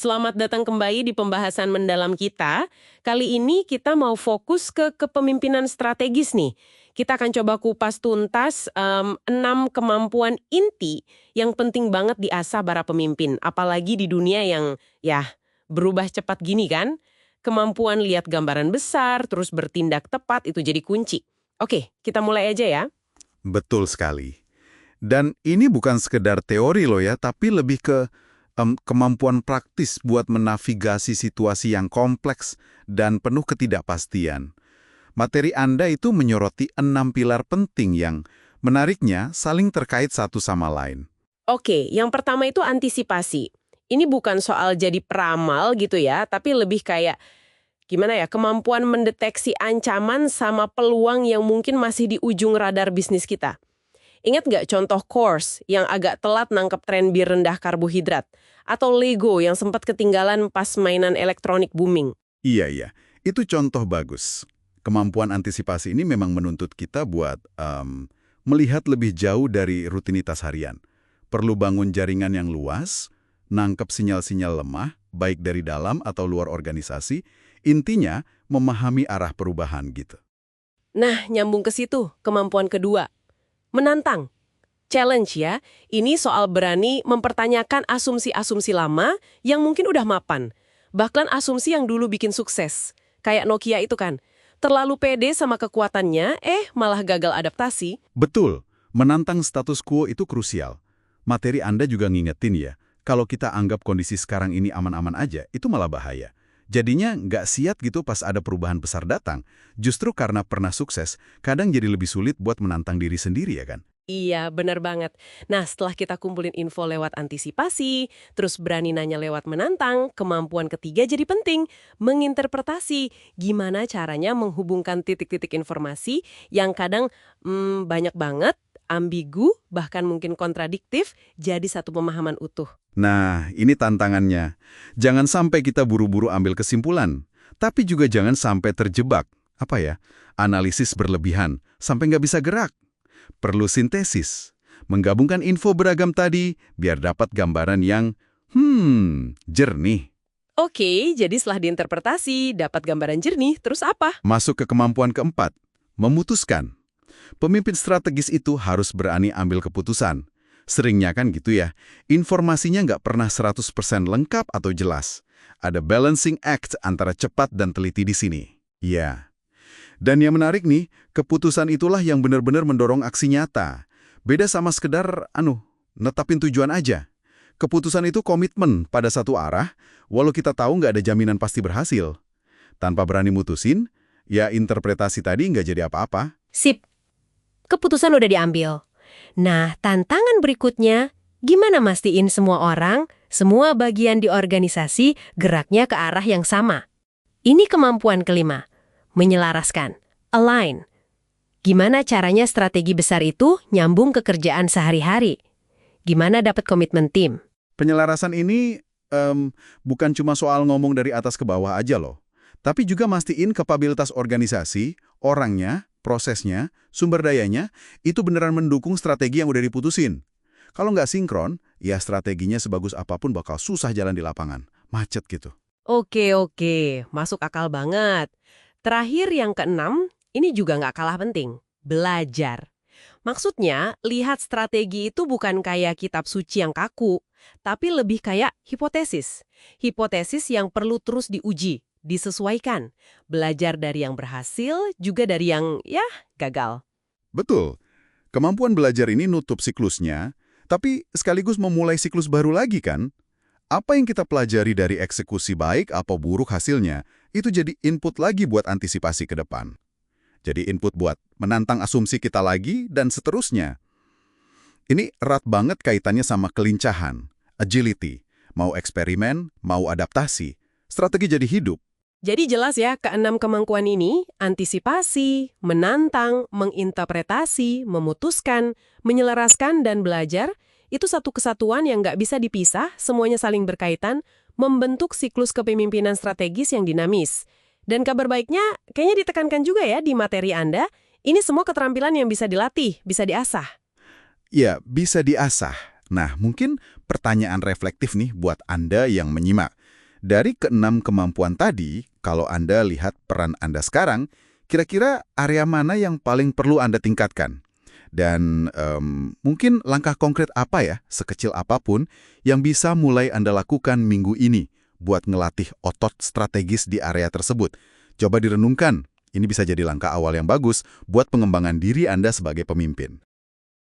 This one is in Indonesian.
Selamat datang kembali di pembahasan mendalam kita. Kali ini kita mau fokus ke kepemimpinan strategis nih. Kita akan coba kupas tuntas 6 kemampuan inti yang penting banget diasah para pemimpin. Apalagi di dunia yang berubah cepat gini kan. Kemampuan lihat gambaran besar, terus bertindak tepat itu jadi kunci. Oke, kita mulai aja ya. Betul sekali. Dan ini bukan sekedar teori loh ya, tapi lebih ke kemampuan praktis buat menavigasi situasi yang kompleks dan penuh ketidakpastian. Materi Anda itu menyoroti 6 pilar penting yang menariknya saling terkait satu sama lain. Oke, yang pertama itu antisipasi. Ini bukan soal jadi peramal gitu ya, tapi lebih kayak gimana ya, kemampuan mendeteksi ancaman sama peluang yang mungkin masih di ujung radar bisnis kita. Ingat nggak contoh Course yang agak telat nangkep tren bir rendah karbohidrat? Atau Lego yang sempat ketinggalan pas mainan elektronik booming? Iya, itu contoh bagus. Kemampuan antisipasi ini memang menuntut kita buat melihat lebih jauh dari rutinitas harian. Perlu bangun jaringan yang luas, nangkep sinyal-sinyal lemah, baik dari dalam atau luar organisasi, intinya memahami arah perubahan gitu. Nah, nyambung ke situ, kemampuan kedua. Menantang. Challenge ya, ini soal berani mempertanyakan asumsi-asumsi lama yang mungkin udah mapan. Bahkan asumsi yang dulu bikin sukses. Kayak Nokia itu kan, terlalu pede sama kekuatannya, malah gagal adaptasi. Betul, menantang status quo itu krusial. Materi Anda juga ngingetin ya, kalau kita anggap kondisi sekarang ini aman-aman aja, itu malah bahaya. Jadinya nggak siap gitu pas ada perubahan besar datang. Justru karena pernah sukses, kadang jadi lebih sulit buat menantang diri sendiri ya kan? Iya, benar banget. Nah, setelah kita kumpulin info lewat antisipasi, terus berani nanya lewat menantang, kemampuan ketiga jadi penting, menginterpretasi. Gimana caranya menghubungkan titik-titik informasi yang kadang banyak banget, ambigu, bahkan mungkin kontradiktif, jadi satu pemahaman utuh. Nah, ini tantangannya. Jangan sampai kita buru-buru ambil kesimpulan, tapi juga jangan sampai terjebak. Analisis berlebihan, sampai nggak bisa gerak. Perlu sintesis, menggabungkan info beragam tadi biar dapat gambaran yang jernih. Oke, jadi setelah diinterpretasi, dapat gambaran jernih, terus apa? Masuk ke kemampuan keempat, memutuskan. Pemimpin strategis itu harus berani ambil keputusan. Seringnya kan gitu ya, informasinya nggak pernah 100% lengkap atau jelas. Ada balancing act antara cepat dan teliti di sini. Ya. Dan yang menarik nih, keputusan itulah yang benar-benar mendorong aksi nyata. Beda sama sekedar, netapin tujuan aja. Keputusan itu komitmen pada satu arah, walau kita tahu nggak ada jaminan pasti berhasil. Tanpa berani mutusin, ya interpretasi tadi nggak jadi apa-apa. Sip, keputusan udah diambil. Nah, tantangan berikutnya, gimana mastiin semua orang, semua bagian di organisasi geraknya ke arah yang sama? Ini kemampuan kelima. Menyelaraskan, align. Gimana caranya strategi besar itu nyambung ke kerjaan sehari-hari? Gimana dapat komitmen tim? Penyelarasan ini bukan cuma soal ngomong dari atas ke bawah aja loh. Tapi juga mastiin kapabilitas organisasi, orangnya, prosesnya, sumber dayanya, itu beneran mendukung strategi yang udah diputusin. Kalau nggak sinkron, ya strateginya sebagus apapun bakal susah jalan di lapangan. Macet gitu. Oke, masuk akal banget. Terakhir yang keenam, ini juga nggak kalah penting, belajar. Maksudnya, lihat strategi itu bukan kayak kitab suci yang kaku, tapi lebih kayak hipotesis. Hipotesis yang perlu terus diuji, disesuaikan. Belajar dari yang berhasil, juga dari yang, gagal. Betul. Kemampuan belajar ini nutup siklusnya, tapi sekaligus memulai siklus baru lagi kan? Apa yang kita pelajari dari eksekusi baik atau buruk hasilnya, itu jadi input lagi buat antisipasi ke depan. Jadi input buat menantang asumsi kita lagi, dan seterusnya. Ini erat banget kaitannya sama kelincahan, agility. Mau eksperimen, mau adaptasi. Strategi jadi hidup. Jadi jelas ya, keenam kemampuan ini, antisipasi, menantang, menginterpretasi, memutuskan, menyelaraskan, dan belajar, itu satu kesatuan yang nggak bisa dipisah, semuanya saling berkaitan, membentuk siklus kepemimpinan strategis yang dinamis. Dan kabar baiknya, kayaknya ditekankan juga ya di materi Anda, ini semua keterampilan yang bisa dilatih, bisa diasah. Ya, bisa diasah. Nah, mungkin pertanyaan reflektif nih buat Anda yang menyimak. Dari keenam kemampuan tadi, kalau Anda lihat peran Anda sekarang, kira-kira area mana yang paling perlu Anda tingkatkan? Dan mungkin langkah konkret apa ya, sekecil apapun, yang bisa mulai Anda lakukan minggu ini buat ngelatih otot strategis di area tersebut? Coba direnungkan, ini bisa jadi langkah awal yang bagus buat pengembangan diri Anda sebagai pemimpin.